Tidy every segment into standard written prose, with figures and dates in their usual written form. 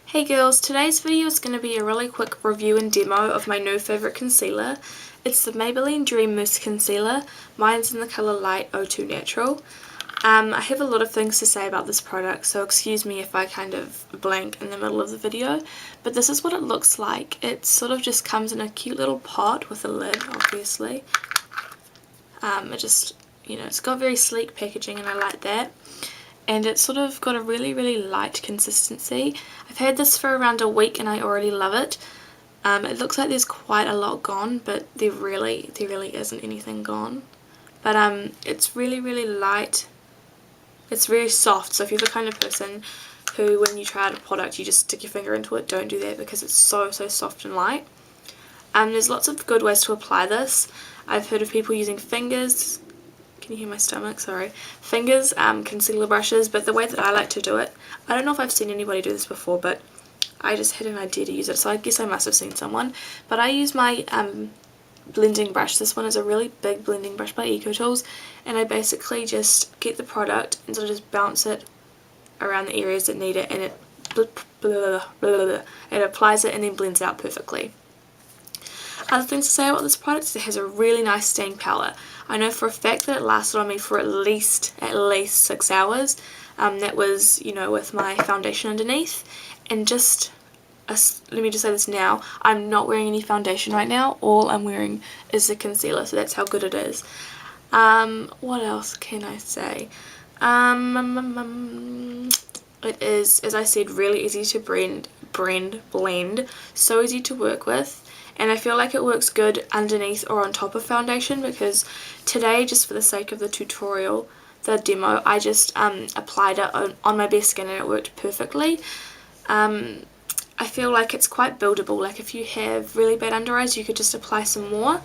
Hey girls, today's video is going to be a really quick review and demo of my new favourite concealer. It's the Maybelline Dream Mousse Concealer. Mine's in the colour Light 02 Natural. I have a lot of things to say about this product, so excuse me if I kind of blank in the middle of the video, but this is what it looks like. It sort of just comes in a cute little pot with a lid, obviously. It's got very sleek packaging and I like that. And it's sort of got a really light consistency. I've had this for around a week and I already love it. It looks like there's quite a lot gone, but there really isn't anything gone. But it's really light. It's very soft, so if you're the kind of person who when you try out a product you just stick your finger into it, don't do that because it's so soft and light. There's lots of good ways to apply this. I've heard of people using fingers. Can you hear my stomach? Sorry. Fingers, concealer brushes, but the way that I like to do it, I don't know if I've seen anybody do this before, but I just had an idea to use it, so I guess I must have seen someone. But I use my blending brush. This one is a really big blending brush by EcoTools, and I basically just get the product and sort of just bounce it around the areas that need it, and it applies it and then blends it out perfectly. Other things to say about this product is it has a really nice staying power. I know for a fact that it lasted on me for at least 6 hours. That was, with my foundation underneath. And let me just say this now, I'm not wearing any foundation right now. All I'm wearing is the concealer, so that's how good it is. What else can I say? It is, as I said, really easy to blend, so easy to work with. And I feel like it works good underneath or on top of foundation, because today, just for the sake of the tutorial, the demo, I just applied it on my bare skin and it worked perfectly. I feel like it's quite buildable. Like if you have really bad under eyes, you could just apply some more.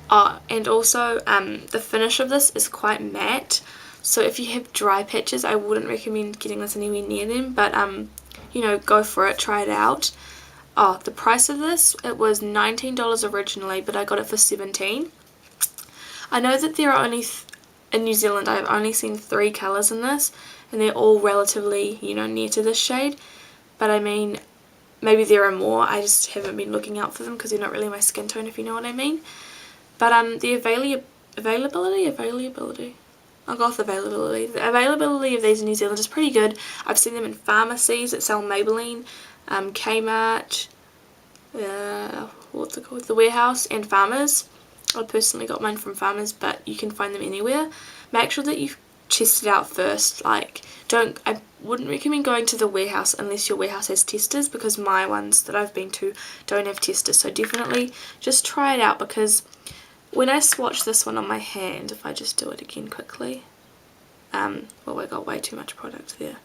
And also the finish of this is quite matte. So if you have dry patches, I wouldn't recommend getting this anywhere near them. But, go for it. Try it out. The price of this, it was $19 originally, but I got it for $17. I know that there are only, in New Zealand, I've only seen 3 colours in this, and they're all relatively, near to this shade. But I mean, maybe there are more, I just haven't been looking out for them because they're not really my skin tone, if you know what I mean. But the availability, I'll go with availability. The availability of these in New Zealand is pretty good. I've seen them in pharmacies that sell Maybelline, Kmart, the Warehouse, and Farmers. I personally got mine from Farmers, but you can find them anywhere. Make sure that you test it out first. I wouldn't recommend going to the Warehouse unless your Warehouse has testers, because my ones that I've been to don't have testers. So definitely just try it out, because when I swatch this one on my hand, if I just do it again quickly, I got way too much product there.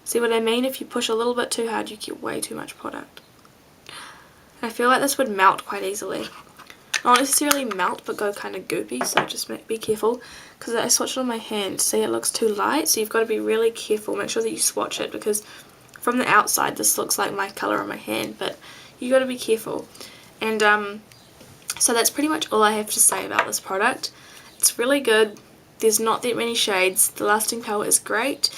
See what I mean? If you push a little bit too hard, you get way too much product. And I feel like this would melt quite easily. Not necessarily melt, but go kind of goopy, so just be careful. Because I swatched it on my hand, see, it looks too light, so you've got to be really careful. Make sure that you swatch it, because from the outside this looks like my colour on my hand, but you got to be careful. And so that's pretty much all I have to say about this product. It's really good. There's not that many shades. The lasting power is great.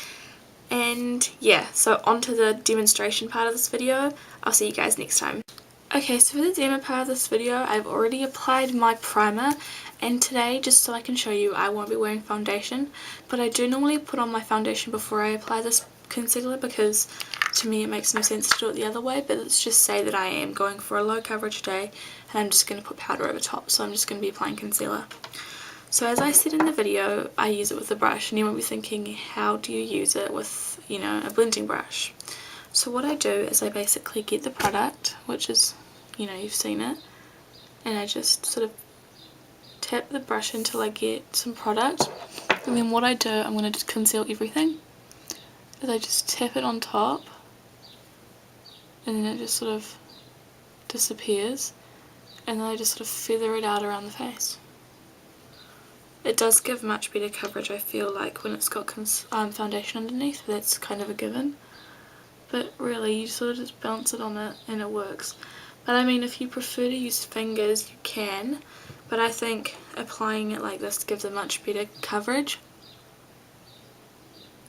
And yeah, so on to the demonstration part of this video. I'll see you guys next time. Okay, so for the demo part of this video, I've already applied my primer, and today, just so I can show you, I won't be wearing foundation, but I do normally put on my foundation before I apply this concealer, because to me it makes no sense to do it the other way. But let's just say that I am going for a low coverage day and I'm just going to put powder over top, so I'm just going to be applying concealer. So as I said in the video, I use it with a brush, and you might be thinking, how do you use it with, a blending brush? So what I do is I basically get the product, which is, you've seen it, and I just sort of tap the brush until I get some product. And then what I do, I'm going to conceal everything, is I just tap it on top, and then it just sort of disappears, and then I just sort of feather it out around the face. It does give much better coverage, I feel like, when it's got foundation underneath. That's kind of a given. But really, you sort of just bounce it on it and it works. But I mean, if you prefer to use fingers, you can. But I think applying it like this gives a much better coverage.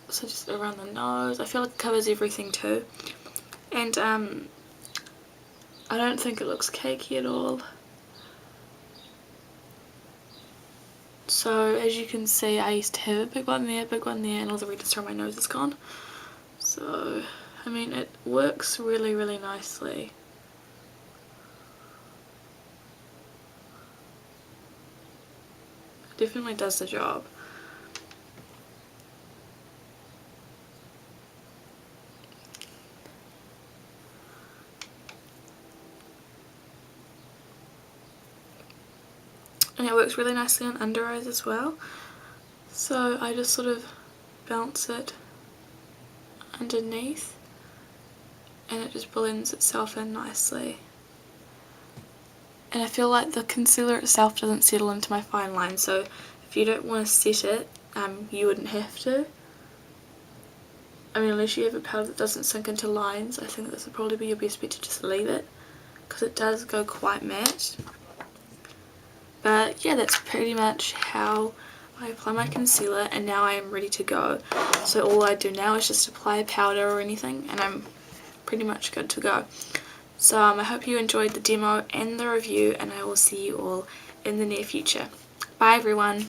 So just around the nose. I feel like it covers everything too. And I don't think it looks cakey at all. So as you can see, I used to have a big one there, and all the redness around my nose is gone. So I mean, it works really, really nicely. It definitely does the job. And it works really nicely on under eyes as well. So I just sort of bounce it underneath and it just blends itself in nicely. And I feel like the concealer itself doesn't settle into my fine line, so if you don't want to set it, you wouldn't have to. I mean, unless you have a powder that doesn't sink into lines, I think this would probably be your best bet to just leave it, because it does go quite matte. But yeah, that's pretty much how I apply my concealer, and now I am ready to go. So all I do now is just apply a powder or anything and I'm pretty much good to go. So I hope you enjoyed the demo and the review, and I will see you all in the near future. Bye everyone!